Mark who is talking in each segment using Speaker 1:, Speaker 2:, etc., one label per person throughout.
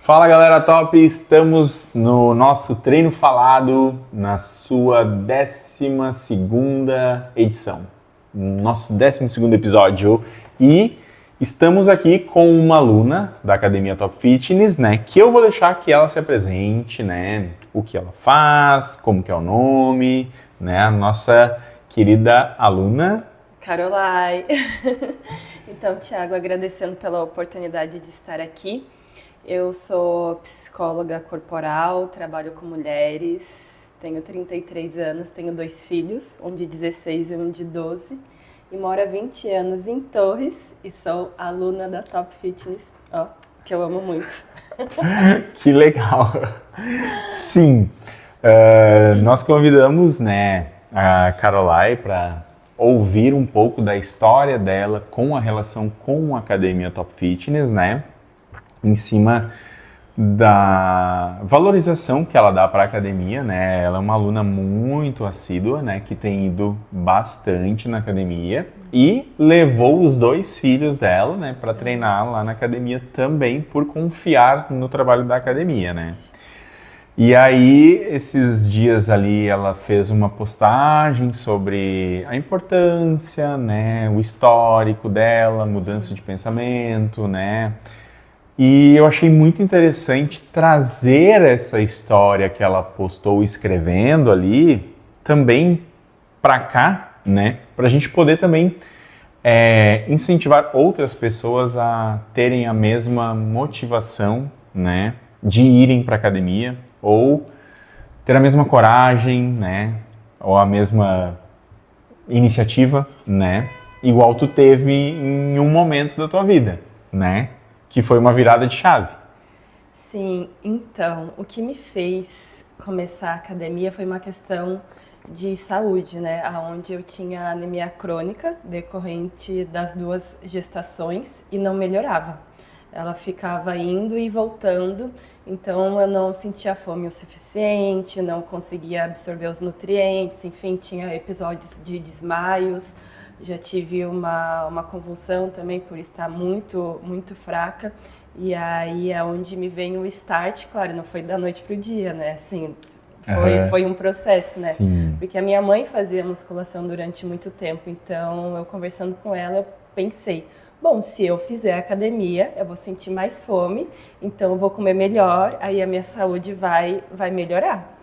Speaker 1: Fala galera top, estamos no nosso treino falado na sua 12ª edição, nosso 12º episódio, e estamos aqui com uma aluna da Academia Top Fitness, né, que eu vou deixar que ela se apresente, né, o que ela faz, como que é o nome, né, a nossa querida aluna.
Speaker 2: Carolai. Então, Thiago, agradecendo pela oportunidade de estar aqui. Eu sou psicóloga corporal, trabalho com mulheres, tenho 33 anos, tenho 2 filhos, um de 16 e um de 12, e moro há 20 anos em Torres e sou aluna da Top Fitness, que eu amo muito.
Speaker 1: Que legal! Sim, nós convidamos, né, a Carolai para ouvir um pouco da história dela com a relação com a Academia Top Fitness, né? Em cima da valorização que ela dá para a academia, né? Ela é uma aluna muito assídua, né? Que tem ido bastante na academia e levou os 2 filhos dela, né? Para treinar lá na academia também por confiar no trabalho da academia, né? E aí, esses dias ali, ela fez uma postagem sobre a importância, né? O histórico dela, mudança de pensamento, né? E eu achei muito interessante trazer essa história que ela postou escrevendo ali também para cá, né? Para a gente poder também incentivar outras pessoas a terem a mesma motivação, né? De irem para a academia ou ter a mesma coragem, né? Ou a mesma iniciativa, né? Igual tu teve em um momento da tua vida, né? Que foi uma virada de chave.
Speaker 2: Sim, então, o que me fez começar a academia foi uma questão de saúde, né? Onde eu tinha anemia crônica decorrente das 2 gestações e não melhorava. Ela ficava indo e voltando, então eu não sentia fome o suficiente, não conseguia absorver os nutrientes, enfim, tinha episódios de desmaios. Já tive uma convulsão também por estar muito, muito fraca. E aí é onde me vem o start, claro, não foi da noite pro dia, né? Assim, foi um processo, né?
Speaker 1: Sim.
Speaker 2: Porque a minha mãe fazia musculação durante muito tempo, então eu conversando com ela, eu pensei, bom, se eu fizer academia, eu vou sentir mais fome, então eu vou comer melhor, aí a minha saúde vai melhorar.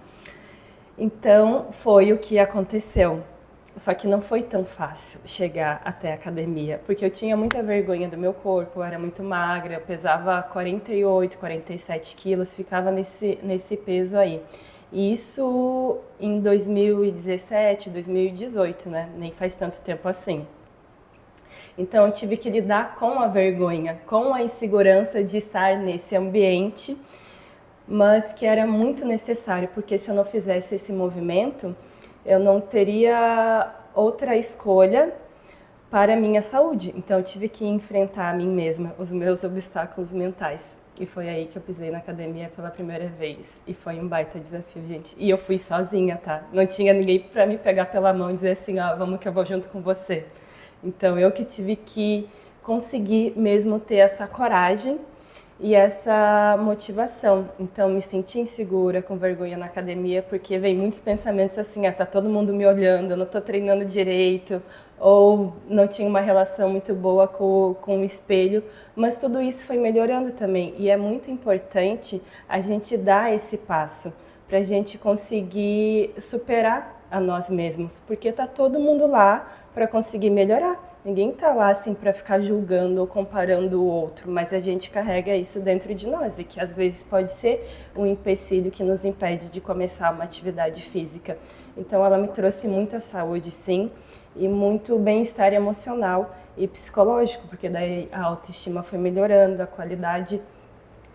Speaker 2: Então foi o que aconteceu. Só que não foi tão fácil chegar até a academia, porque eu tinha muita vergonha do meu corpo, eu era muito magra, eu pesava 48, 47 quilos, ficava nesse peso aí. E isso em 2017, 2018, né? Nem faz tanto tempo assim. Então eu tive que lidar com a vergonha, com a insegurança de estar nesse ambiente, mas que era muito necessário, porque se eu não fizesse esse movimento, eu não teria outra escolha para a minha saúde. Então eu tive que enfrentar a mim mesma, os meus obstáculos mentais. E foi aí que eu pisei na academia pela primeira vez. E foi um baita desafio, gente. E eu fui sozinha, tá? Não tinha ninguém para me pegar pela mão e dizer assim, vamos que eu vou junto com você. Então eu que tive que conseguir mesmo ter essa coragem e essa motivação. Então me senti insegura, com vergonha na academia, porque vem muitos pensamentos assim, tá todo mundo me olhando, eu não tô treinando direito, ou não tinha uma relação muito boa com o espelho, mas tudo isso foi melhorando também. E é muito importante a gente dar esse passo, pra gente conseguir superar a nós mesmos, porque tá todo mundo lá para conseguir melhorar. Ninguém tá lá assim para ficar julgando ou comparando o outro, mas a gente carrega isso dentro de nós e que às vezes pode ser um empecilho que nos impede de começar uma atividade física. Então ela me trouxe muita saúde, sim, e muito bem-estar emocional e psicológico, porque daí a autoestima foi melhorando, a qualidade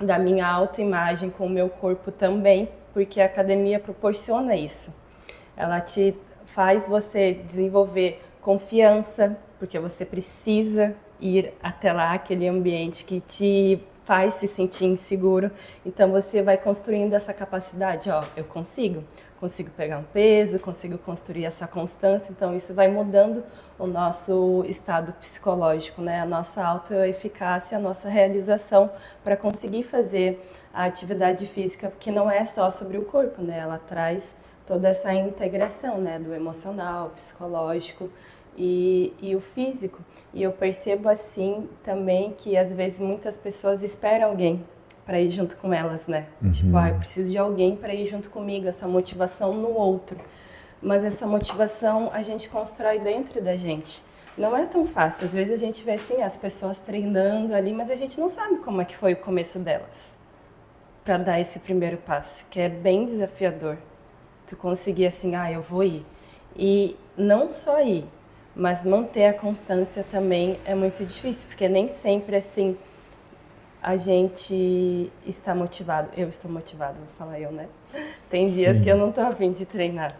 Speaker 2: da minha autoimagem com o meu corpo também, porque a academia proporciona isso. Ela te faz você desenvolver confiança, porque você precisa ir até lá, aquele ambiente que te faz se sentir inseguro. Então você vai construindo essa capacidade, ó, eu consigo pegar um peso, consigo construir essa constância. Então isso vai mudando o nosso estado psicológico, né? A nossa autoeficácia, a nossa realização para conseguir fazer a atividade física, porque não é só sobre o corpo, né? Ela traz toda essa integração, né, do emocional, psicológico e o físico. E eu percebo assim também que às vezes muitas pessoas esperam alguém para ir junto com elas, né? Tipo, eu preciso de alguém para ir junto comigo, essa motivação no outro. Mas essa motivação a gente constrói dentro da gente. Não é tão fácil. Às vezes a gente vê assim as pessoas treinando ali, mas a gente não sabe como é que foi o começo delas para dar esse primeiro passo, que é bem desafiador. Tu conseguir assim, eu vou ir. E não só ir, mas manter a constância também é muito difícil, porque nem sempre assim a gente está motivado. Eu estou motivado, vou falar eu, né? Tem dias que eu não tô a fim de treinar.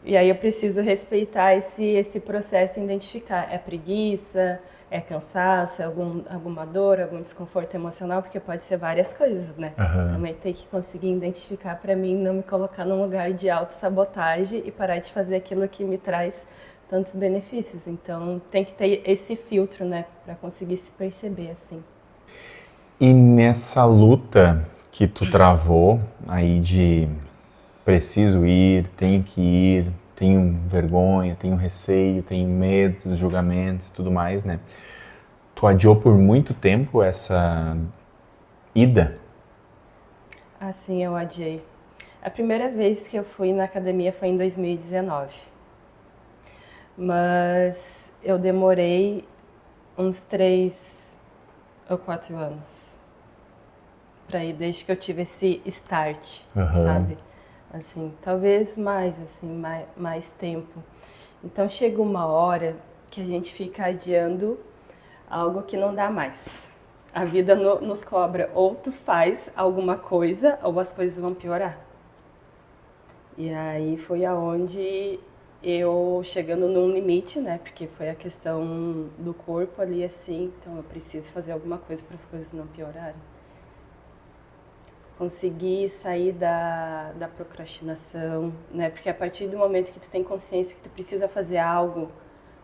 Speaker 2: E aí eu preciso respeitar esse processo e identificar. É preguiça, é cansaço, é alguma dor, algum desconforto emocional, porque pode ser várias coisas, né? Também tem que conseguir identificar para mim, não me colocar num lugar de autossabotagem e parar de fazer aquilo que me traz tantos benefícios. Então tem que ter esse filtro, né? Para conseguir se perceber assim.
Speaker 1: E nessa luta que tu travou aí de preciso ir, tenho vergonha, tenho receio, tenho medo dos julgamentos e tudo mais, né? Tu adiou por muito tempo essa ida?
Speaker 2: Assim, eu adiei. A primeira vez que eu fui na academia foi em 2019. Mas eu demorei uns 3 ou 4 anos para ir, desde que eu tive esse start, sabe? Assim, talvez mais, assim, mais tempo. Então chega uma hora que a gente fica adiando algo que não dá mais. A vida nos cobra, ou tu faz alguma coisa, ou as coisas vão piorar. E aí foi aonde eu, chegando num limite, né, porque foi a questão do corpo ali, assim, então eu preciso fazer alguma coisa para as coisas não piorarem. Conseguir sair da procrastinação, né? Porque a partir do momento que tu tem consciência que tu precisa fazer algo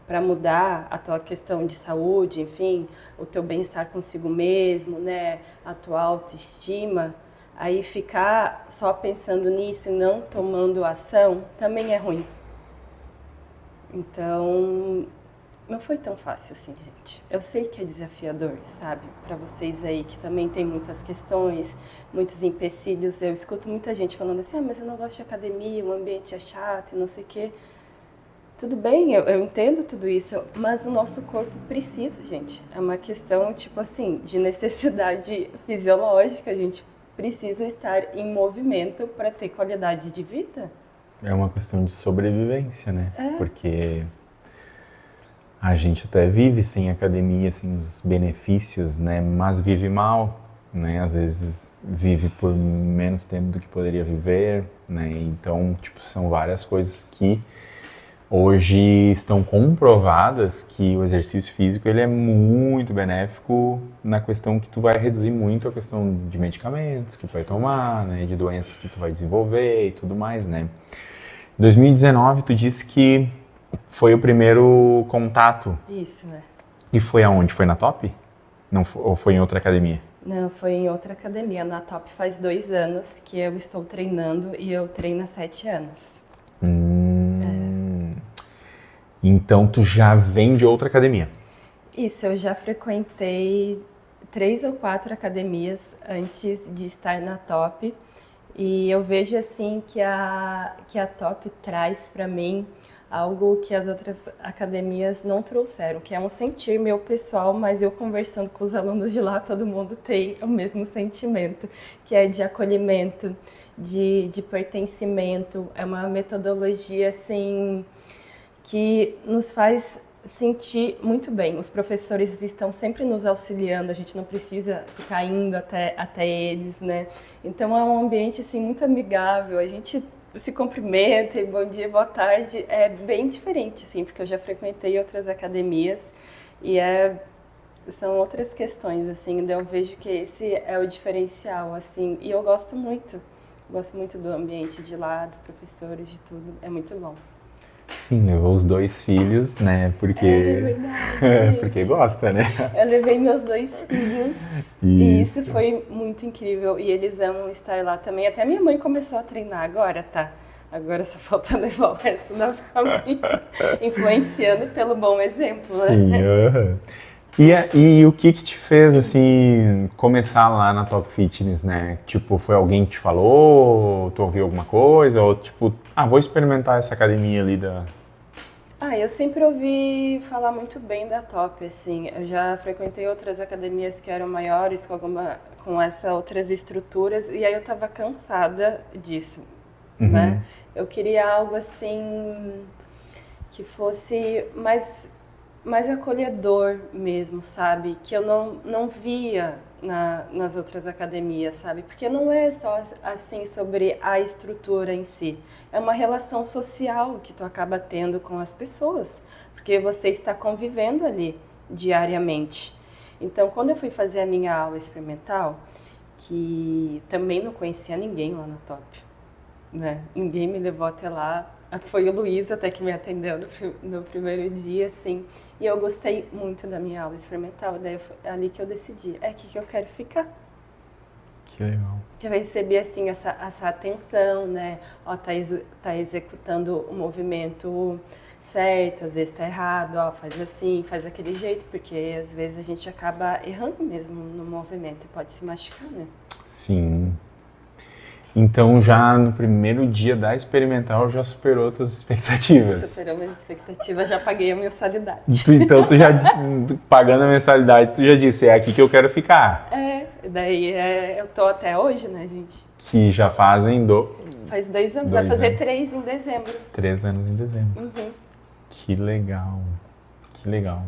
Speaker 2: para mudar a tua questão de saúde, enfim, o teu bem-estar consigo mesmo, né? A tua autoestima, aí ficar só pensando nisso e não tomando ação também é ruim. Então, não foi tão fácil assim, gente. Eu sei que é desafiador, sabe? Para vocês aí que também tem muitas questões, muitos empecilhos. Eu escuto muita gente falando assim, mas eu não gosto de academia, o ambiente é chato e não sei o quê. Tudo bem, eu entendo tudo isso, mas o nosso corpo precisa, gente. É uma questão, tipo assim, de necessidade fisiológica. A gente precisa estar em movimento para ter qualidade de vida.
Speaker 1: É uma questão de sobrevivência, né? Porque a gente até vive sem academia, sem os benefícios, né? Mas vive mal, né? Às vezes vive por menos tempo do que poderia viver, né? Então, tipo, são várias coisas que hoje estão comprovadas que o exercício físico ele é muito benéfico na questão que tu vai reduzir muito a questão de medicamentos que tu vai tomar, né? De doenças que tu vai desenvolver e tudo mais, né? Em 2019, tu disse que foi o primeiro contato.
Speaker 2: Isso, né?
Speaker 1: E foi aonde? Foi na Top? Não, ou foi em outra academia?
Speaker 2: Não, foi em outra academia. Na Top faz 2 anos que eu estou treinando e eu treino há 7 anos.
Speaker 1: Então tu já vem de outra academia?
Speaker 2: Isso, eu já frequentei 3 ou 4 academias antes de estar na Top. E eu vejo assim que a Top traz para mim algo que as outras academias não trouxeram, que é um sentir meu pessoal, mas eu conversando com os alunos de lá, todo mundo tem o mesmo sentimento, que é de acolhimento, de pertencimento. É uma metodologia assim que nos faz sentir muito bem. Os professores estão sempre nos auxiliando, a gente não precisa ficar indo até eles, né? Então é um ambiente assim muito amigável, a gente se cumprimenta e bom dia, boa tarde, é bem diferente assim, porque eu já frequentei outras academias e é são outras questões, assim, daí eu vejo que esse é o diferencial, assim, e eu gosto muito do ambiente de lá, dos professores, de tudo, é muito bom.
Speaker 1: Sim, levou os 2 filhos, né?
Speaker 2: É
Speaker 1: Porque,
Speaker 2: verdade,
Speaker 1: porque
Speaker 2: gente.
Speaker 1: gosta, né?
Speaker 2: Eu levei meus 2 filhos e isso
Speaker 1: Isso.
Speaker 2: foi muito incrível. E eles amam estar lá também. Até minha mãe começou a treinar agora, tá? Agora só falta levar o resto da família, influenciando pelo bom exemplo,
Speaker 1: Sim,
Speaker 2: né?
Speaker 1: aham. E o que que te fez, assim, começar lá na Top Fitness, né? Tipo, foi alguém que te falou, tu ouviu alguma coisa, ou tipo, vou experimentar essa academia ali da...
Speaker 2: Ah, eu sempre ouvi falar muito bem da Top, assim. Eu já frequentei outras academias que eram maiores, com essas outras estruturas, e aí eu tava cansada disso, né?
Speaker 1: Uhum.
Speaker 2: Eu queria algo assim que fosse mais acolhedor mesmo, sabe? Que eu não via nas outras academias, sabe? Porque não é só assim sobre a estrutura em si, é uma relação social que tu acaba tendo com as pessoas, porque você está convivendo ali diariamente. Então, quando eu fui fazer a minha aula experimental, que também não conhecia ninguém lá na Top, né? Ninguém me levou até lá. Foi o Luiz até que me atendeu no primeiro dia, assim. E eu gostei muito da minha aula experimental. Daí foi ali que eu decidi, é aqui que eu quero ficar.
Speaker 1: Que legal.
Speaker 2: Que eu recebi, assim, essa atenção, né? Ó, tá executando o movimento certo, às vezes tá errado, ó, faz assim, faz daquele jeito, porque às vezes a gente acaba errando mesmo no movimento e pode se machucar, né?
Speaker 1: Sim. Então, já no primeiro dia da experimental, já superou tuas expectativas.
Speaker 2: Superou minhas expectativas, já paguei a mensalidade.
Speaker 1: Então, pagando a mensalidade, tu já disse, é aqui que eu quero ficar.
Speaker 2: Eu tô até hoje, né, gente?
Speaker 1: Que já fazem
Speaker 2: Faz 2 anos, vai
Speaker 1: 2
Speaker 2: fazer
Speaker 1: anos.
Speaker 2: 3 em dezembro.
Speaker 1: 3 anos em dezembro.
Speaker 2: Uhum.
Speaker 1: Que legal, que legal.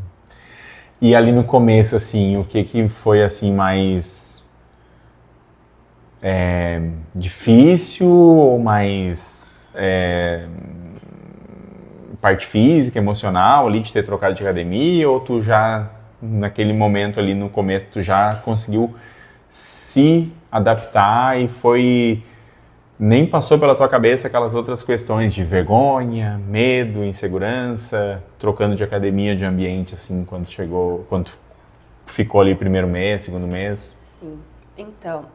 Speaker 1: E ali no começo, assim, o que foi, assim, mais difícil ou mais parte física, emocional ali de ter trocado de academia, ou tu já, naquele momento ali no começo, tu já conseguiu se adaptar e nem passou pela tua cabeça aquelas outras questões de vergonha, medo, insegurança, trocando de academia, de ambiente, assim, quando ficou ali primeiro mês, segundo mês?
Speaker 2: Sim. Então,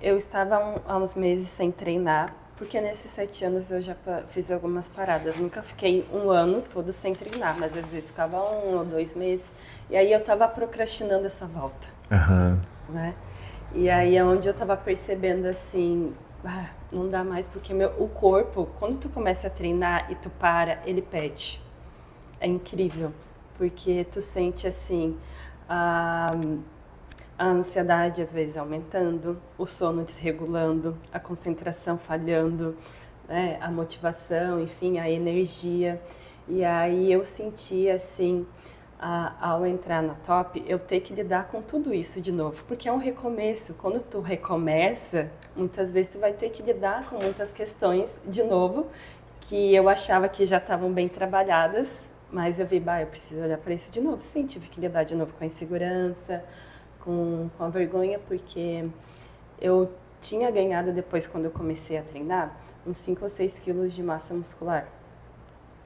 Speaker 2: eu estava há uns meses sem treinar, porque nesses 7 anos eu já fiz algumas paradas. Nunca fiquei um ano todo sem treinar, mas às vezes ficava 1 ou 2 meses. E aí eu estava procrastinando essa volta,
Speaker 1: Aham.
Speaker 2: né? E aí é onde eu estava percebendo assim, não dá mais, porque o corpo, quando tu começa a treinar e tu para, ele pede. É incrível, porque tu sente assim, a ansiedade às vezes aumentando, o sono desregulando, a concentração falhando, né? A motivação, enfim, a energia. E aí eu senti assim, ao entrar na Top, eu ter que lidar com tudo isso de novo, porque é um recomeço. Quando tu recomeça, muitas vezes tu vai ter que lidar com muitas questões de novo, que eu achava que já estavam bem trabalhadas, mas eu vi, eu preciso olhar para isso de novo. Sim, tive que lidar de novo com a insegurança, com a vergonha, porque eu tinha ganhado depois, quando eu comecei a treinar, uns 5 ou 6 quilos de massa muscular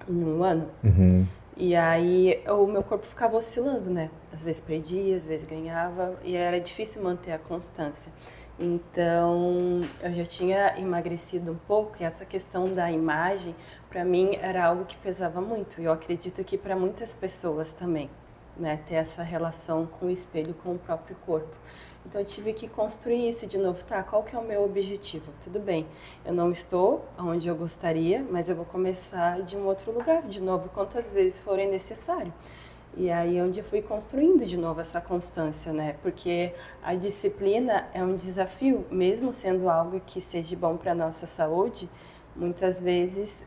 Speaker 2: em um ano.
Speaker 1: Uhum.
Speaker 2: E aí o meu corpo ficava oscilando, né? Às vezes perdia, às vezes ganhava, e era difícil manter a constância. Então eu já tinha emagrecido um pouco, e essa questão da imagem, para mim, era algo que pesava muito. E eu acredito que para muitas pessoas também, né? Ter essa relação com o espelho, com o próprio corpo. Então eu tive que construir isso de novo, tá? Qual que é o meu objetivo? Tudo bem, eu não estou onde eu gostaria, mas eu vou começar de um outro lugar, de novo, quantas vezes forem necessário. E aí é onde eu fui construindo de novo essa constância, né? Porque a disciplina é um desafio, mesmo sendo algo que seja bom para a nossa saúde, muitas vezes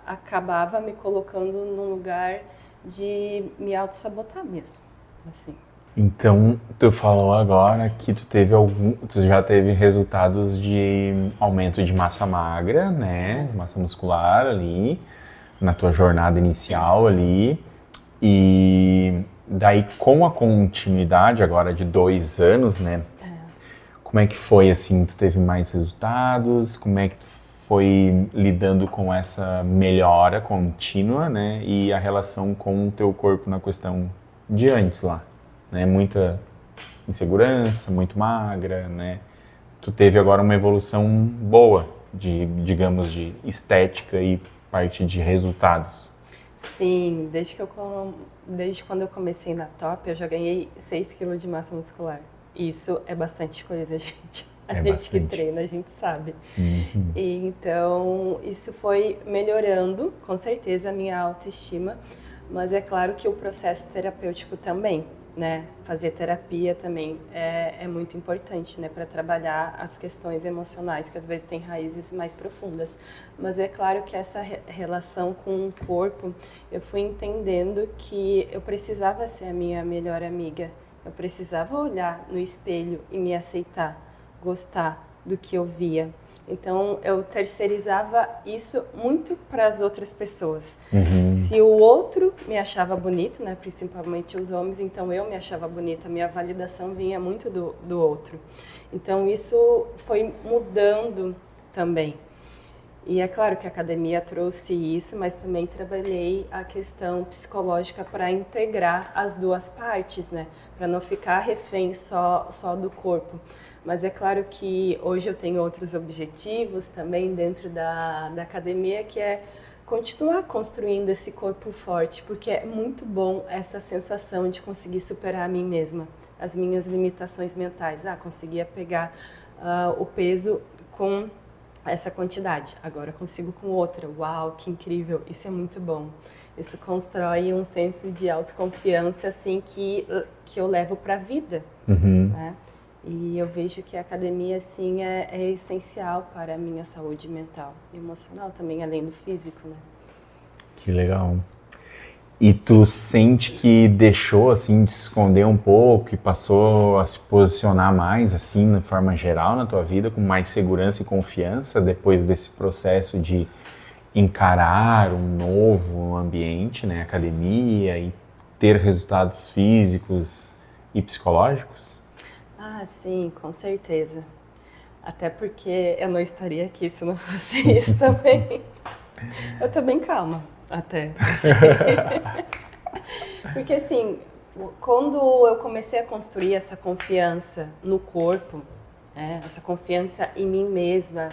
Speaker 2: acabava me colocando num lugar de me auto-sabotar mesmo, assim.
Speaker 1: Então, tu falou agora que tu já teve resultados de aumento de massa magra, né? Massa muscular ali, na tua jornada inicial ali. E daí com a continuidade agora de 2 anos, né? Como é que foi, assim, tu teve mais resultados? Como é que tu foi lidando com essa melhora contínua, né? E a relação com o teu corpo na questão de antes lá, né? Muita insegurança, muito magra, né? Tu teve agora uma evolução boa, digamos, de estética e parte de resultados.
Speaker 2: Sim, desde quando eu comecei na Top, eu já ganhei 6 quilos de massa muscular. Isso é bastante coisa, gente. A
Speaker 1: É
Speaker 2: gente
Speaker 1: bastante.
Speaker 2: que treina, a gente sabe.
Speaker 1: Uhum.
Speaker 2: E então, isso foi melhorando, com certeza, a minha autoestima. Mas é claro que o processo terapêutico também, né? Fazer terapia também é muito importante, né? Para trabalhar as questões emocionais, que às vezes têm raízes mais profundas. Mas é claro que essa relação com o corpo, eu fui entendendo que eu precisava ser a minha melhor amiga. Eu precisava olhar no espelho e me aceitar, gostar do que eu via. Então, eu terceirizava isso muito para as outras pessoas.
Speaker 1: Uhum.
Speaker 2: Se o outro me achava bonito, né, principalmente os homens, então eu me achava bonita. A minha validação vinha muito do outro. Então, isso foi mudando também. E é claro que a academia trouxe isso, mas também trabalhei a questão psicológica para integrar as duas partes, né? Para não ficar refém só do corpo. Mas é claro que hoje eu tenho outros objetivos também dentro da academia, que é continuar construindo esse corpo forte, porque é muito bom essa sensação de conseguir superar a mim mesma, as minhas limitações mentais. Conseguia pegar o peso com essa quantidade, agora consigo com outra. Uau, que incrível! Isso é muito bom. Isso constrói um senso de autoconfiança assim que eu levo para a vida, né? E eu vejo que a academia assim é essencial para a minha saúde mental e emocional também, além do físico, né?
Speaker 1: Que legal. E tu sente que deixou, assim, de se esconder um pouco e passou a se posicionar mais, assim, de forma geral na tua vida, com mais segurança e confiança depois desse processo de encarar um novo ambiente, né, academia, e ter resultados físicos e psicológicos?
Speaker 2: Sim, com certeza. Até porque eu não estaria aqui se não fosse isso também. Eu tô bem calma, até. Porque assim, quando eu comecei a construir essa confiança no corpo, né, essa confiança em mim mesma,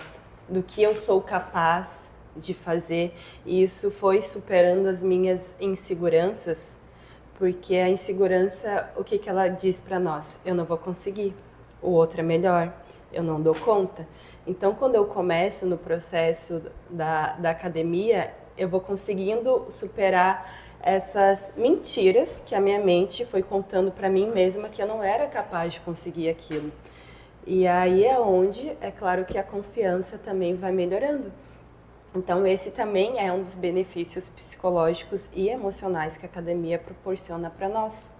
Speaker 2: do que eu sou capaz de fazer, e isso foi superando as minhas inseguranças, porque a insegurança, o que ela diz para nós? Eu não vou conseguir, o outro é melhor, eu não dou conta. Então, quando eu começo no processo da academia, eu vou conseguindo superar essas mentiras que a minha mente foi contando para mim mesma que eu não era capaz de conseguir aquilo. E aí é onde, é claro que a confiança também vai melhorando. Então esse também é um dos benefícios psicológicos e emocionais que a academia proporciona para nós.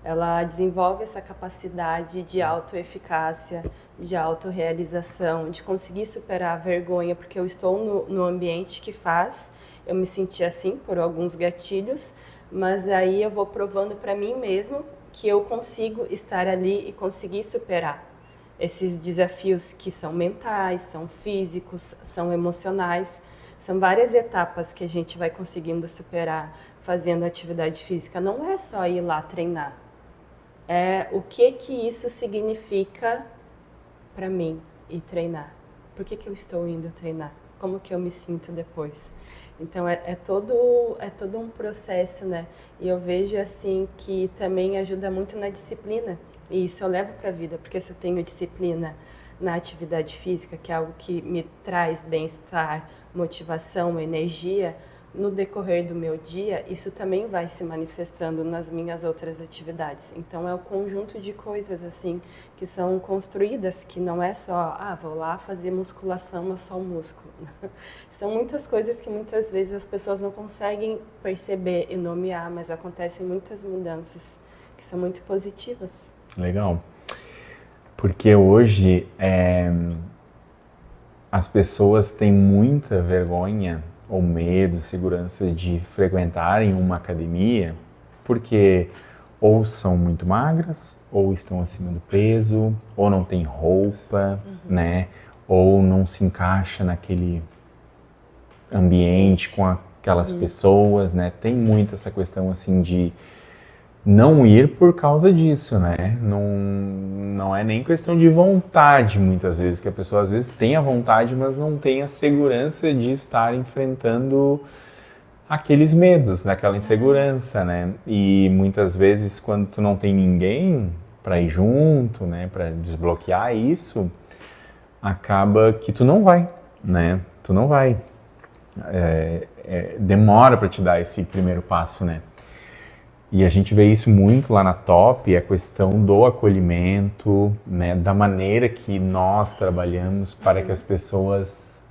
Speaker 2: Ela desenvolve essa capacidade de autoeficácia, de autorrealização, de conseguir superar a vergonha, porque eu estou no ambiente que faz eu me sentir assim por alguns gatilhos, mas aí eu vou provando para mim mesmo que eu consigo estar ali e conseguir superar esses desafios que são mentais, são físicos, são emocionais. São várias etapas que a gente vai conseguindo superar fazendo atividade física. Não é só ir lá treinar. É o que isso significa para mim ir treinar. Por que eu estou indo treinar? Como que eu me sinto depois? Então é todo um processo, né? E eu vejo assim que também ajuda muito na disciplina. E isso eu levo para a vida, porque se eu tenho disciplina na atividade física, que é algo que me traz bem-estar, motivação, energia, no decorrer do meu dia, isso também vai se manifestando nas minhas outras atividades. Então é o conjunto de coisas assim que são construídas, que não é só, vou lá fazer musculação, é só o músculo. São muitas coisas que muitas vezes as pessoas não conseguem perceber e nomear, mas acontecem muitas mudanças que são muito positivas.
Speaker 1: Legal. Porque hoje as pessoas têm muita vergonha ou medo, insegurança de frequentarem uma academia, porque ou são muito magras, ou estão acima do peso, ou não tem roupa, né? Ou não se encaixa naquele ambiente com aquelas pessoas, né? Tem muito essa questão assim de não ir por causa disso, né? Não é nem questão de vontade, muitas vezes, que a pessoa às vezes tem a vontade, mas não tem a segurança de estar enfrentando aqueles medos, aquela insegurança, né? E muitas vezes quando tu não tem ninguém para ir junto, né, para desbloquear isso, acaba que tu não vai, né? Tu não vai. Demora para te dar esse primeiro passo, né? E a gente vê isso muito lá na Top, a questão do acolhimento, né, da maneira que nós trabalhamos para que as pessoas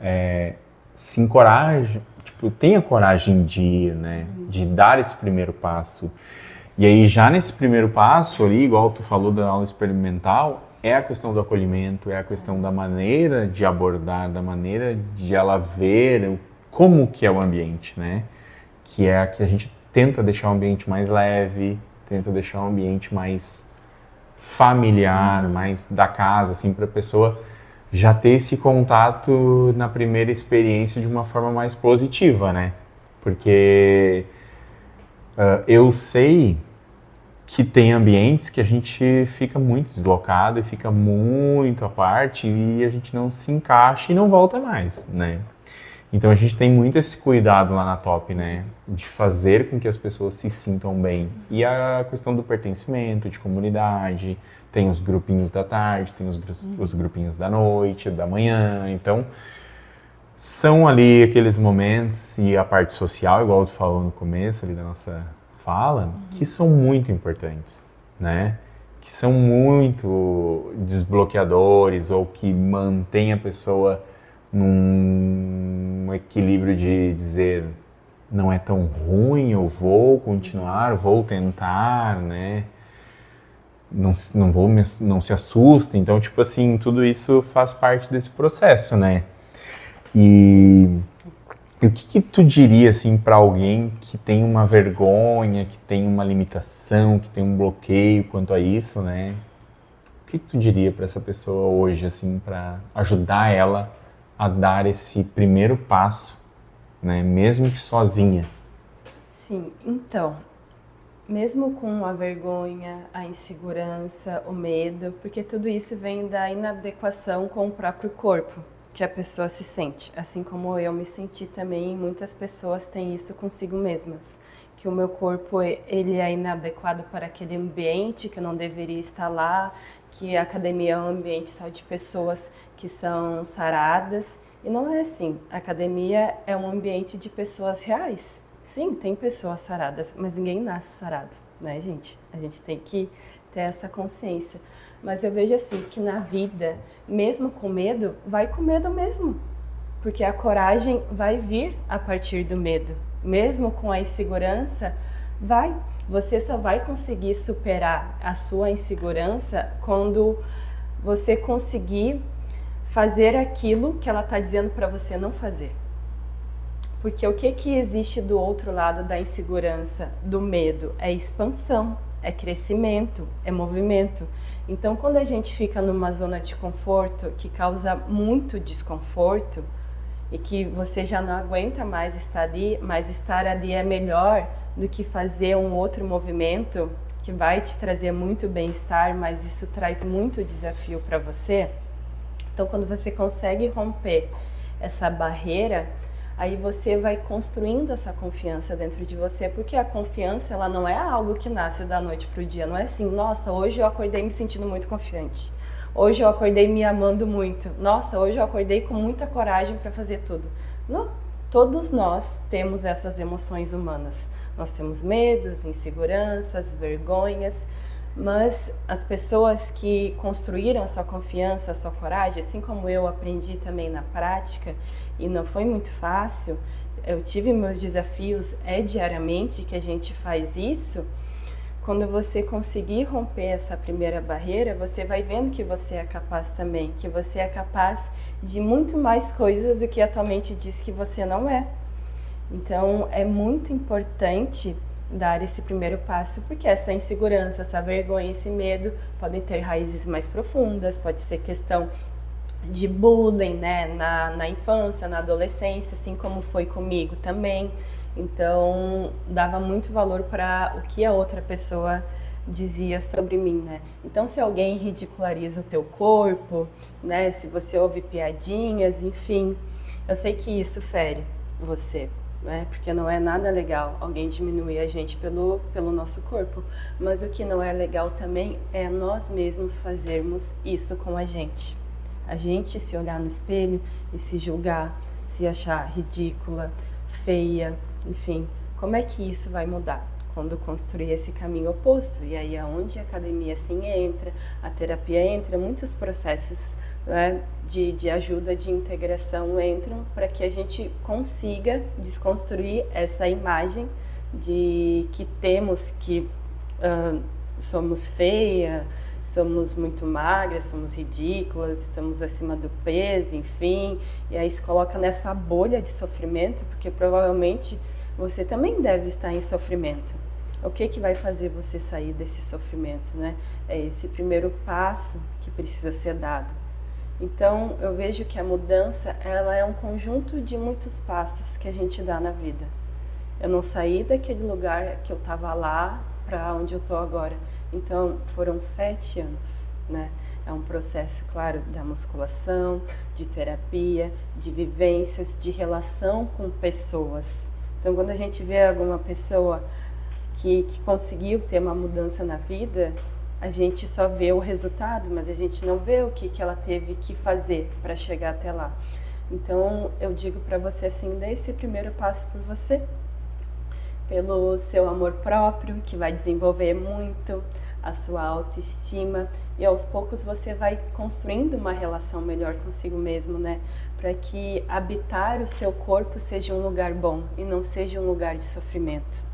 Speaker 1: se encorajem, tipo, tenham coragem de ir, né, de dar esse primeiro passo. E aí já nesse primeiro passo ali, igual tu falou da aula experimental, é a questão do acolhimento, é a questão da maneira de abordar, da maneira de ela ver como que é o ambiente, né, que é a que a gente tenta deixar o ambiente mais leve, tenta deixar o ambiente mais familiar, mais da casa, assim, para a pessoa já ter esse contato na primeira experiência de uma forma mais positiva, né? Porque eu sei que tem ambientes que a gente fica muito deslocado e fica muito à parte e a gente não se encaixa e não volta mais, né? Então a gente tem muito esse cuidado lá na Top, né? De fazer com que as pessoas se sintam bem. E a questão do pertencimento, de comunidade, tem os grupinhos da tarde, tem os grupinhos da noite, da manhã. Então são ali aqueles momentos e a parte social, igual tu falou no começo ali da nossa fala, que são muito importantes, né? Que são muito desbloqueadores ou que mantêm a pessoa num equilíbrio de dizer não é tão ruim, eu vou continuar, vou tentar, né? Não se assusta. Então, tipo assim, tudo isso faz parte desse processo, né? E o que tu diria, assim, para alguém que tem uma vergonha, que tem uma limitação, que tem um bloqueio quanto a isso, né? O que tu diria para essa pessoa hoje, assim, para ajudar ela a dar esse primeiro passo, né, mesmo que sozinha?
Speaker 2: Sim, então, mesmo com a vergonha, a insegurança, o medo, porque tudo isso vem da inadequação com o próprio corpo que a pessoa se sente, assim como eu me senti também, muitas pessoas têm isso consigo mesmas, que o meu corpo ele é inadequado para aquele ambiente, que eu não deveria estar lá, que a academia é um ambiente só de pessoas que são saradas, e não é assim. A academia é um ambiente de pessoas reais. Sim, tem pessoas saradas, mas ninguém nasce sarado, né, gente? A gente tem que ter essa consciência. Mas eu vejo assim, que na vida, mesmo com medo, vai com medo mesmo. Porque a coragem vai vir a partir do medo. Mesmo com a insegurança, vai. Você só vai conseguir superar a sua insegurança quando você conseguir fazer aquilo que ela está dizendo para você não fazer. Porque o que existe do outro lado da insegurança, do medo? É expansão, é crescimento, é movimento. Então, quando a gente fica numa zona de conforto que causa muito desconforto e que você já não aguenta mais estar ali, mas estar ali é melhor do que fazer um outro movimento que vai te trazer muito bem-estar, mas isso traz muito desafio para você. Então, quando você consegue romper essa barreira, aí você vai construindo essa confiança dentro de você, porque a confiança, ela não é algo que nasce da noite para o dia. Não é assim, nossa, hoje eu acordei me sentindo muito confiante. Hoje eu acordei me amando muito. Nossa, hoje eu acordei com muita coragem para fazer tudo. Não, todos nós temos essas emoções humanas. Nós temos medos, inseguranças, vergonhas, mas as pessoas que construíram a sua confiança, a sua coragem, assim como eu aprendi também na prática, e não foi muito fácil, eu tive meus desafios, diariamente que a gente faz isso. Quando você conseguir romper essa primeira barreira, você vai vendo que você é capaz também, que você é capaz de muito mais coisas do que a tua mente diz que você não é. Então, é muito importante dar esse primeiro passo, porque essa insegurança, essa vergonha, esse medo podem ter raízes mais profundas, pode ser questão de bullying, né, na infância, na adolescência, assim como foi comigo também. Então, dava muito valor para o que a outra pessoa dizia sobre mim, né? Então, se alguém ridiculariza o teu corpo, né, se você ouve piadinhas, enfim, eu sei que isso fere você, né? Porque não é nada legal alguém diminuir a gente pelo nosso corpo, mas o que não é legal também é nós mesmos fazermos isso com a gente. A gente se olhar no espelho e se julgar, se achar ridícula, feia, enfim, como é que isso vai mudar? Quando construir esse caminho oposto, e aí aonde a academia assim entra, a terapia entra, muitos processos, né, de ajuda, de integração entram para que a gente consiga desconstruir essa imagem de que temos que somos feias, somos muito magras, somos ridículas, estamos acima do peso, enfim, e aí se coloca nessa bolha de sofrimento, porque provavelmente você também deve estar em sofrimento. O que vai fazer você sair desse sofrimento, né? É esse primeiro passo que precisa ser dado. Então, eu vejo que a mudança, ela é um conjunto de muitos passos que a gente dá na vida. Eu não saí daquele lugar que eu estava lá para onde eu estou agora. Então, foram 7 anos, né? É um processo, claro, da musculação, de terapia, de vivências, de relação com pessoas. Então, quando a gente vê alguma pessoa que conseguiu ter uma mudança na vida, a gente só vê o resultado, mas a gente não vê o que ela teve que fazer para chegar até lá. Então, eu digo para você assim, dê esse primeiro passo por você, pelo seu amor próprio, que vai desenvolver muito a sua autoestima, e aos poucos você vai construindo uma relação melhor consigo mesmo, né? Para que habitar o seu corpo seja um lugar bom e não seja um lugar de sofrimento.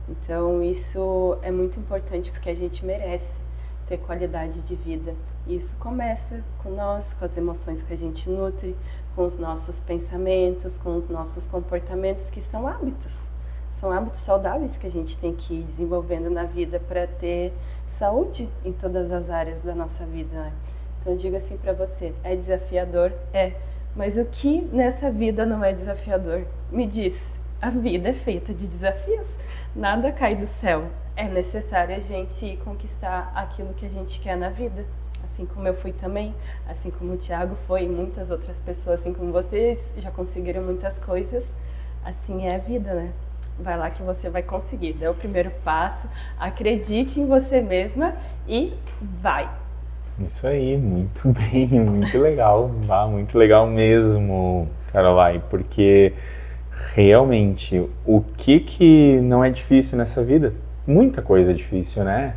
Speaker 2: Então isso é muito importante porque a gente merece ter qualidade de vida. E isso começa com nós, com as emoções que a gente nutre, com os nossos pensamentos, com os nossos comportamentos, que são hábitos. São hábitos saudáveis que a gente tem que ir desenvolvendo na vida para ter saúde em todas as áreas da nossa vida, né? Então eu digo assim para você, é desafiador? É. Mas o que nessa vida não é desafiador? Me diz, a vida é feita de desafios. Nada cai do céu. É necessário a gente conquistar aquilo que a gente quer na vida. Assim como eu fui também, assim como o Thiago foi, e muitas outras pessoas, assim como vocês, já conseguiram muitas coisas. Assim é a vida, né? Vai lá que você vai conseguir. Dê o primeiro passo, acredite em você mesma e vai!
Speaker 1: Isso aí, muito bem, muito legal, muito legal mesmo, Caroline, porque realmente, o que não é difícil nessa vida? Muita coisa é difícil, né?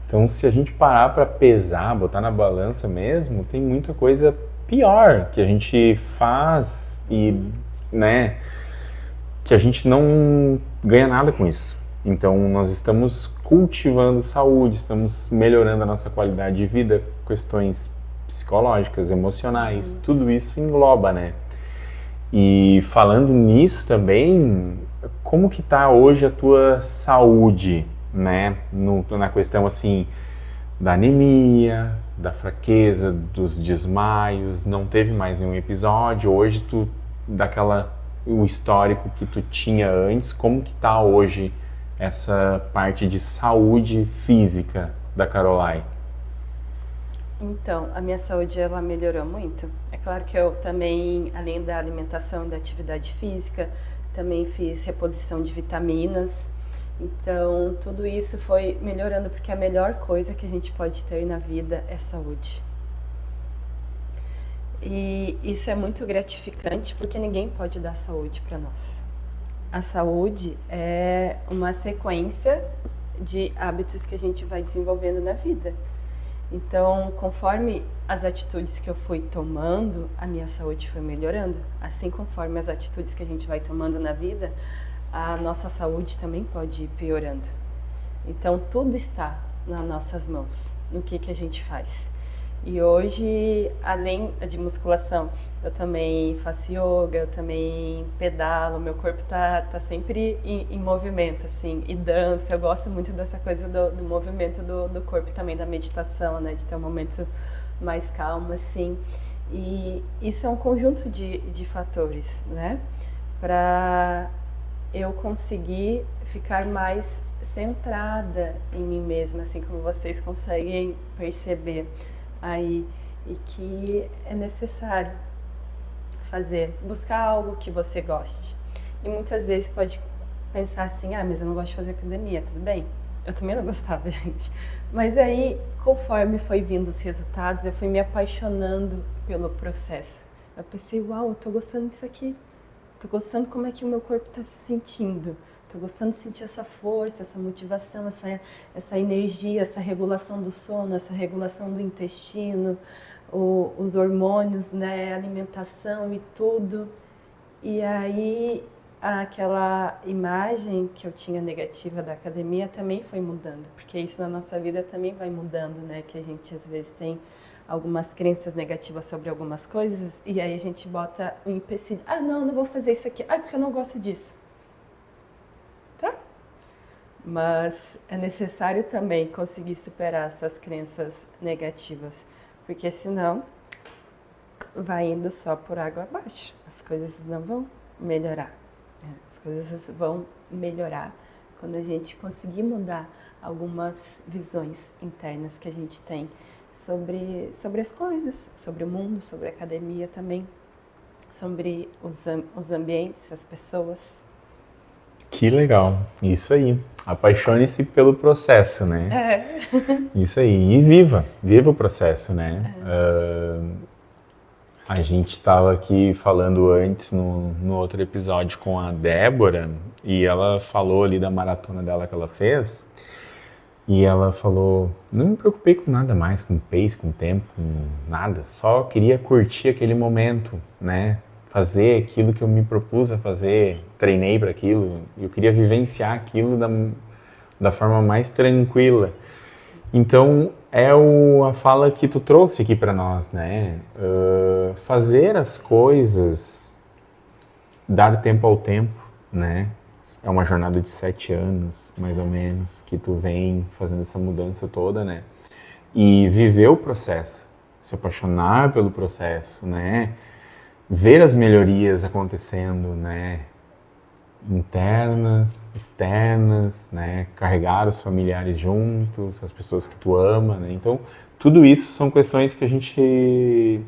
Speaker 1: Então, se a gente parar para pesar, botar na balança mesmo, tem muita coisa pior que a gente faz e, né, que a gente não ganha nada com isso. Então, nós estamos cultivando saúde, estamos melhorando a nossa qualidade de vida, questões psicológicas, emocionais, tudo isso engloba, né? E falando nisso também, como que tá hoje a tua saúde, né? Na questão, assim, da anemia, da fraqueza, dos desmaios, não teve mais nenhum episódio, hoje o histórico que tu tinha antes, como que tá hoje essa parte de saúde física da Caroline?
Speaker 2: Então, a minha saúde, ela melhorou muito. É claro que eu também, além da alimentação e da atividade física, também fiz reposição de vitaminas. Então, tudo isso foi melhorando, porque a melhor coisa que a gente pode ter na vida é saúde. E isso é muito gratificante, porque ninguém pode dar saúde para nós. A saúde é uma sequência de hábitos que a gente vai desenvolvendo na vida. Então, conforme as atitudes que eu fui tomando, a minha saúde foi melhorando. Assim, conforme as atitudes que a gente vai tomando na vida, a nossa saúde também pode ir piorando. Então, tudo está nas nossas mãos, no que a gente faz. E hoje, além de musculação, eu também faço yoga, eu também pedalo, meu corpo tá sempre em movimento, assim, e dança. Eu gosto muito dessa coisa do movimento do corpo também, da meditação, né? De ter um momento mais calmo, assim. E isso é um conjunto de fatores, né? Para eu conseguir ficar mais centrada em mim mesma, assim como vocês conseguem perceber aí, e que é necessário fazer, buscar algo que você goste. E muitas vezes pode pensar assim, ah, mas eu não gosto de fazer academia, tudo bem? Eu também não gostava, gente. Mas aí, conforme foi vindo os resultados, eu fui me apaixonando pelo processo. Eu pensei, uau, eu tô gostando disso aqui. Tô gostando como é que o meu corpo tá se sentindo. Tô gostando de sentir essa força, essa motivação, essa energia, essa regulação do sono, essa regulação do intestino, os hormônios, né, a alimentação e tudo. E aí aquela imagem que eu tinha negativa da academia também foi mudando, porque isso na nossa vida também vai mudando, né? Que a gente às vezes tem algumas crenças negativas sobre algumas coisas e aí a gente bota um empecilho. Ah, não vou fazer isso aqui. Ah, porque eu não gosto disso. Tá? Mas é necessário também conseguir superar essas crenças negativas, porque senão vai indo só por água abaixo. As coisas não vão melhorar. As coisas vão melhorar quando a gente conseguir mudar algumas visões internas que a gente tem sobre as coisas, sobre o mundo, sobre a academia também, sobre os ambientes, as pessoas.
Speaker 1: Que legal, isso aí. Apaixone-se pelo processo, né? Isso aí. E viva o processo, né? A gente estava aqui falando antes no outro episódio com a Débora e ela falou ali da maratona dela que ela fez e ela falou, não me preocupei com nada mais, com pace, com tempo, com nada, só queria curtir aquele momento, né? Fazer aquilo que eu me propus a fazer, treinei para aquilo, eu queria vivenciar aquilo da forma mais tranquila. Então, é a fala que tu trouxe aqui para nós, né? Fazer as coisas, dar tempo ao tempo, né? É uma jornada de 7 anos, mais ou menos, que tu vem fazendo essa mudança toda, né? E viver o processo, se apaixonar pelo processo, né? Ver as melhorias acontecendo, né? Internas, externas, né? Carregar os familiares juntos, as pessoas que tu ama, né? Então, tudo isso são questões que a gente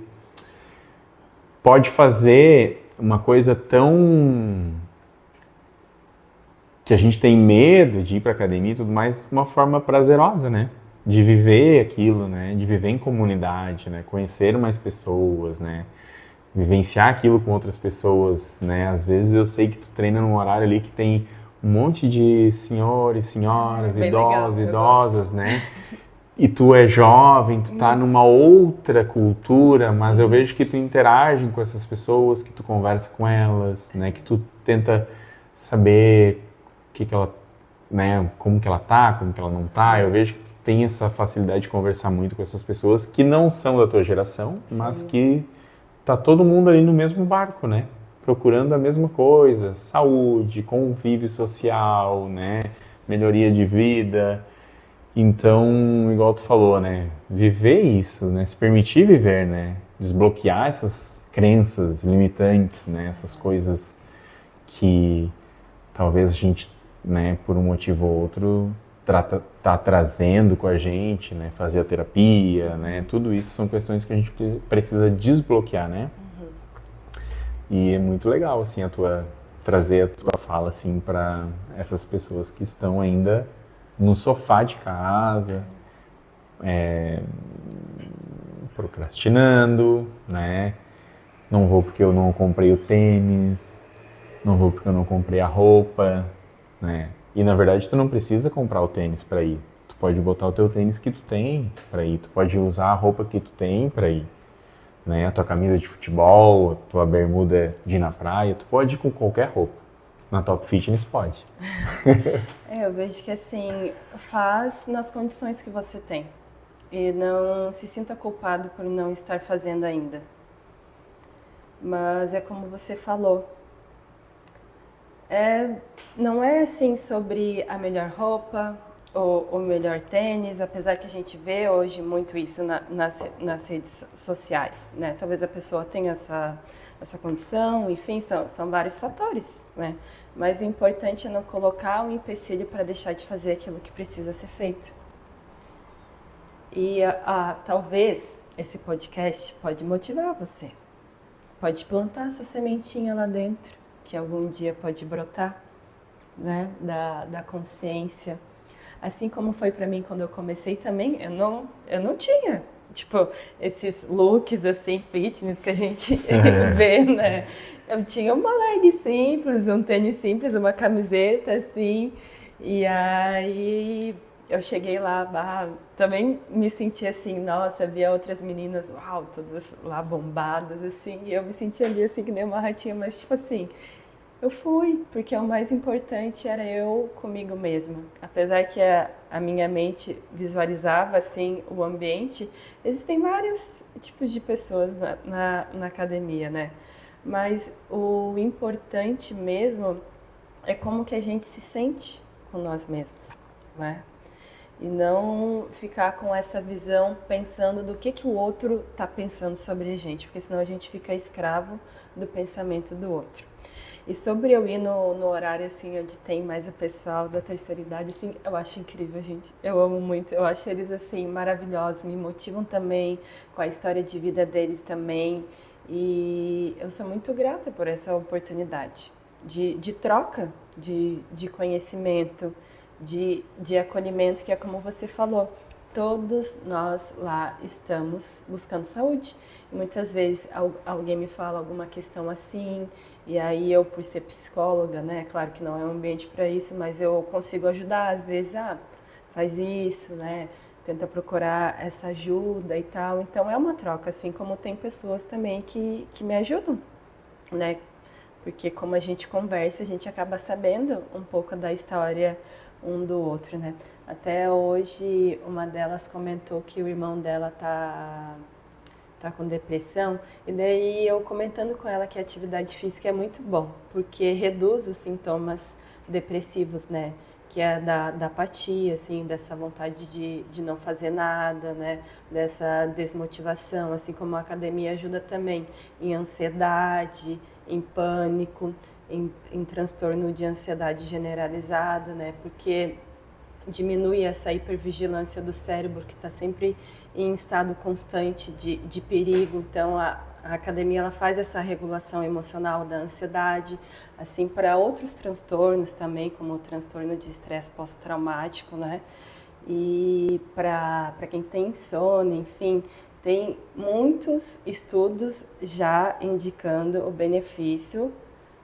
Speaker 1: pode fazer uma coisa tão que a gente tem medo de ir para academia e tudo mais, de uma forma prazerosa, né? De viver aquilo, né? De viver em comunidade, né? Conhecer mais pessoas, né? Vivenciar aquilo com outras pessoas, né? Às vezes eu sei que tu treina num horário ali que tem um monte de senhores, senhoras, idosos, idosas, né? E tu é jovem, tu tá numa outra cultura, mas eu vejo que tu interage com essas pessoas, que tu conversa com elas, né? Que tu tenta saber que ela, né? Como que ela tá, como que ela não tá. Eu vejo que tu tem essa facilidade de conversar muito com essas pessoas que não são da tua geração, mas que tá todo mundo ali no mesmo barco, né? Procurando a mesma coisa, saúde, convívio social, né? Melhoria de vida. Então, igual tu falou, né? Viver isso, né? Se permitir viver, né? Desbloquear essas crenças limitantes, né? Essas coisas que talvez a gente, né, por um motivo ou outro, tá trazendo com a gente, né? Fazer a terapia, né? Tudo isso são questões que a gente precisa desbloquear, né? E é muito legal, assim, trazer a tua fala, assim, para essas pessoas que estão ainda no sofá de casa, procrastinando, né? Não vou porque eu não comprei o tênis, não vou porque eu não comprei a roupa, né? E na verdade tu não precisa comprar o tênis para ir. Tu pode botar o teu tênis que tu tem para ir, tu pode usar a roupa que tu tem para ir, né? A tua camisa de futebol, a tua bermuda de ir na praia, tu pode ir com qualquer roupa. Na Top Fitness pode.
Speaker 2: Eu vejo que assim, faz nas condições que você tem. E não se sinta culpado por não estar fazendo ainda. Mas é como você falou, não é assim sobre a melhor roupa ou o melhor tênis, apesar que a gente vê hoje muito isso nas redes sociais, né? Talvez a pessoa tenha essa condição, enfim, são vários fatores, né? Mas o importante é não colocar um empecilho para deixar de fazer aquilo que precisa ser feito. E talvez esse podcast pode motivar você, pode plantar essa sementinha lá dentro, que algum dia pode brotar, né, da consciência. Assim como foi para mim quando eu comecei também, eu não tinha, tipo, esses looks assim, fitness que a gente vê, né? Eu tinha uma leg simples, um tênis simples, uma camiseta assim, e aí eu cheguei lá, também me senti assim, nossa, via outras meninas, uau, todas lá bombadas, assim, e eu me sentia ali assim que nem uma ratinha, mas tipo assim, eu fui, porque o mais importante era eu comigo mesma. Apesar que a minha mente visualizava assim o ambiente, existem vários tipos de pessoas na academia, né? Mas o importante mesmo é como que a gente se sente com nós mesmos, né? E não ficar com essa visão pensando do que o outro está pensando sobre a gente, porque senão a gente fica escravo do pensamento do outro. E sobre eu ir no horário, assim, onde tem mais o pessoal da terceira idade, assim, eu acho incrível, gente. Eu amo muito. Eu acho eles, assim, maravilhosos. Me motivam também com a história de vida deles também. E eu sou muito grata por essa oportunidade de troca, de conhecimento, de acolhimento, que é como você falou. Todos nós lá estamos buscando saúde. E muitas vezes alguém me fala alguma questão assim, e aí eu, por ser psicóloga, né, claro que não é um ambiente para isso, mas eu consigo ajudar, às vezes, faz isso, né, tenta procurar essa ajuda e tal. Então é uma troca, assim como tem pessoas também que me ajudam, né, porque como a gente conversa, a gente acaba sabendo um pouco da história um do outro, né. Até hoje, uma delas comentou que o irmão dela tá com depressão, e daí eu comentando com ela que a atividade física é muito bom, porque reduz os sintomas depressivos, né? Que é da apatia, assim, dessa vontade de não fazer nada, né? Dessa desmotivação, assim como a academia ajuda também em ansiedade, em pânico, em transtorno de ansiedade generalizada, né? Porque diminui essa hipervigilância do cérebro que está sempre em estado constante de perigo. Então a academia ela faz essa regulação emocional da ansiedade, assim para outros transtornos também, como o transtorno de estresse pós-traumático, né? E para quem tem insônia, enfim, tem muitos estudos já indicando o benefício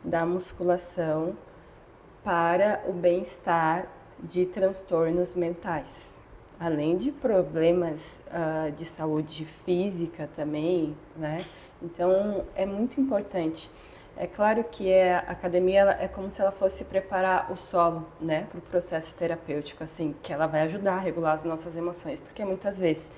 Speaker 2: da musculação para o bem-estar de transtornos mentais, além de problemas de saúde física também, né? Então é muito importante. É claro que a academia é como se ela fosse preparar o solo, né, para o processo terapêutico, assim, que ela vai ajudar a regular as nossas emoções, porque muitas vezes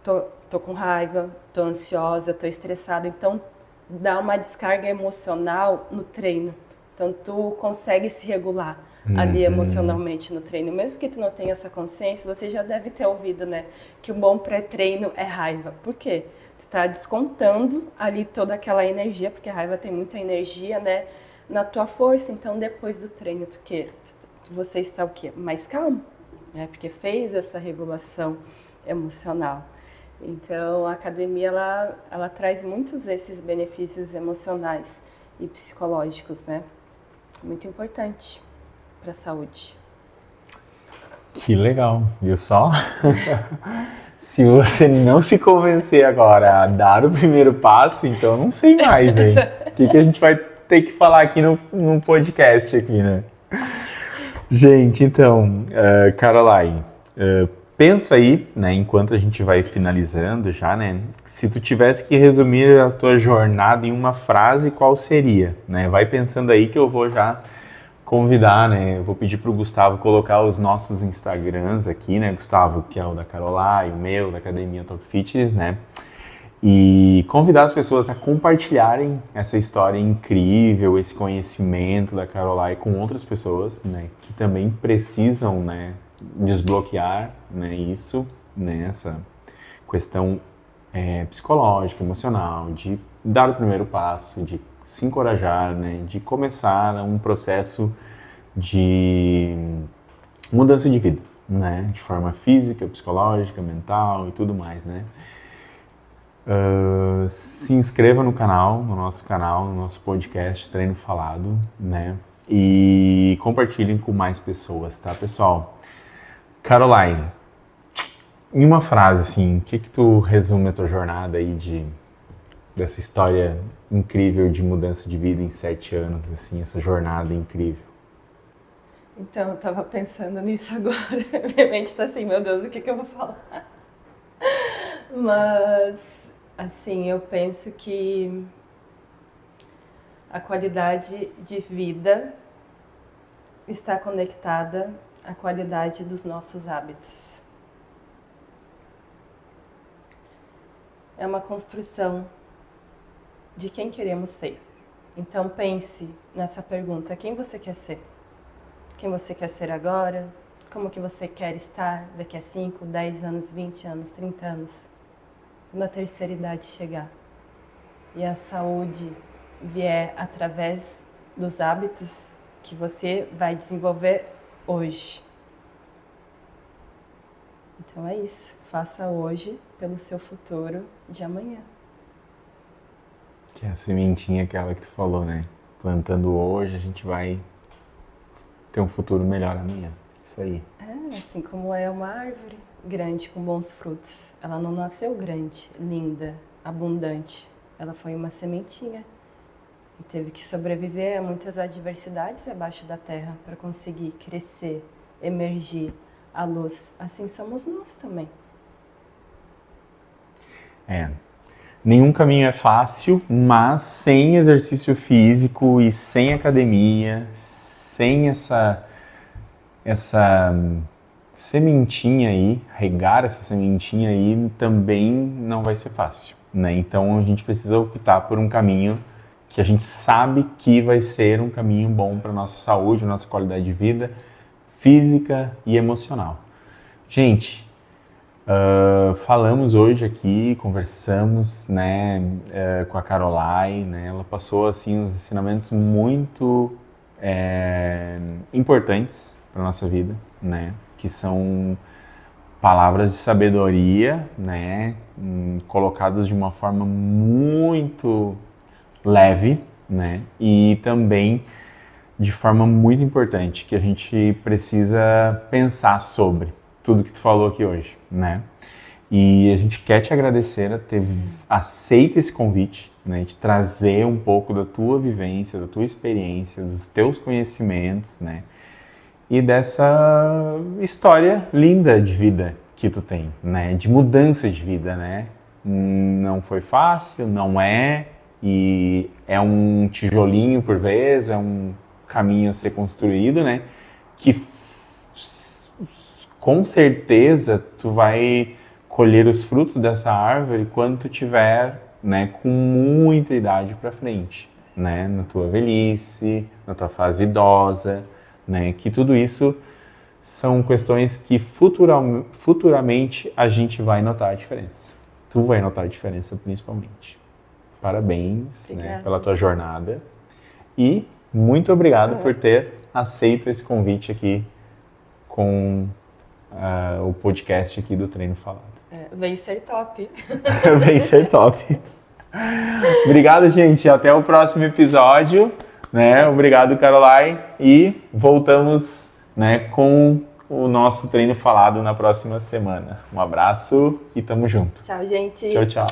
Speaker 2: tô com raiva, tô ansiosa, tô estressada, então dá uma descarga emocional no treino. Então tu consegue se regular ali emocionalmente no treino. Mesmo que tu não tenha essa consciência, você já deve ter ouvido, né, que o bom pré-treino é raiva. Por quê? Tu tá descontando ali toda aquela energia, porque a raiva tem muita energia, né, na tua força. Então depois do treino, você está o quê? Mais calmo, né, porque fez essa regulação emocional. Então a academia ela traz muitos desses benefícios emocionais e psicológicos, né? Muito importante para a saúde.
Speaker 1: Que legal, viu só? Se você não se convencer agora a dar o primeiro passo, então eu não sei mais, hein? O que a gente vai ter que falar aqui no podcast aqui, né? Gente, então, Caroline, pensa aí, né, enquanto a gente vai finalizando já, né? Se tu tivesse que resumir a tua jornada em uma frase, qual seria? Né? Vai pensando aí que eu vou já convidar, né? Eu vou pedir para o Gustavo colocar os nossos Instagrams aqui, né? Gustavo, que é o da Caroline, o meu, da Academia Top Fitness, né? E convidar as pessoas a compartilharem essa história incrível, esse conhecimento da Caroline com outras pessoas, né? Que também precisam, né? Desbloquear, né? Isso, né? Essa questão psicológica, emocional, de dar o primeiro passo, de se encorajar, né, de começar um processo de mudança de vida, né, de forma física, psicológica, mental e tudo mais, né. Se inscreva no canal, no nosso podcast Treino Falado, né, e compartilhem com mais pessoas, tá, pessoal? Caroline, em uma frase, assim, o que tu resume a tua jornada aí dessa história incrível de mudança de vida em 7 anos, assim, essa jornada incrível?
Speaker 2: Então, eu tava pensando nisso agora. Minha mente tá assim, meu Deus, o que eu vou falar? Mas, assim, eu penso que a qualidade de vida está conectada à qualidade dos nossos hábitos. É uma construção de quem queremos ser. Então pense nessa pergunta: quem você quer ser? Quem você quer ser agora? Como que você quer estar daqui a 5, 10 anos, 20 anos, 30 anos? Quando a terceira idade chegar e a saúde vier através dos hábitos que você vai desenvolver hoje. Então é isso. Faça hoje pelo seu futuro de amanhã.
Speaker 1: Que é a sementinha aquela que tu falou, né? Plantando hoje, a gente vai ter um futuro melhor amanhã. Isso aí.
Speaker 2: Assim como é uma árvore grande com bons frutos. Ela não nasceu grande, linda, abundante. Ela foi uma sementinha e teve que sobreviver a muitas adversidades abaixo da terra para conseguir crescer, emergir à luz. Assim somos nós também.
Speaker 1: Nenhum caminho é fácil, mas sem exercício físico e sem academia, sem essa sementinha aí, regar essa sementinha aí, também não vai ser fácil, né? Então a gente precisa optar por um caminho que a gente sabe que vai ser um caminho bom para nossa saúde, nossa qualidade de vida física e emocional. Gente, falamos hoje aqui, conversamos, né, com a Caroline, né? Ela passou assim uns ensinamentos muito importantes para nossa vida, né? Que são palavras de sabedoria, né? Colocadas de uma forma muito leve, né? E também de forma muito importante, que a gente precisa pensar sobre tudo que tu falou aqui hoje, né? E a gente quer te agradecer a ter aceito esse convite, né? De trazer um pouco da tua vivência, da tua experiência, dos teus conhecimentos, né? E dessa história linda de vida que tu tem, né? De mudança de vida, né? Não foi fácil, não é, e é um tijolinho por vez, é um caminho a ser construído, né? Que com certeza tu vai colher os frutos dessa árvore quando tu tiver, né, com muita idade para frente, né? Na tua velhice, na tua fase idosa, né? Que tudo isso são questões que futuramente a gente vai notar a diferença. Tu vai notar a diferença principalmente. Parabéns, né, pela tua jornada e muito obrigado por ter aceito esse convite aqui com o podcast aqui do Treino Falado.
Speaker 2: Vem ser top.
Speaker 1: Vem ser top. Obrigado, gente. Até o próximo episódio. Né? Obrigado, Caroline. E voltamos, né, com o nosso Treino Falado na próxima semana. Um abraço e tamo junto.
Speaker 2: Tchau, gente.
Speaker 1: Tchau, tchau.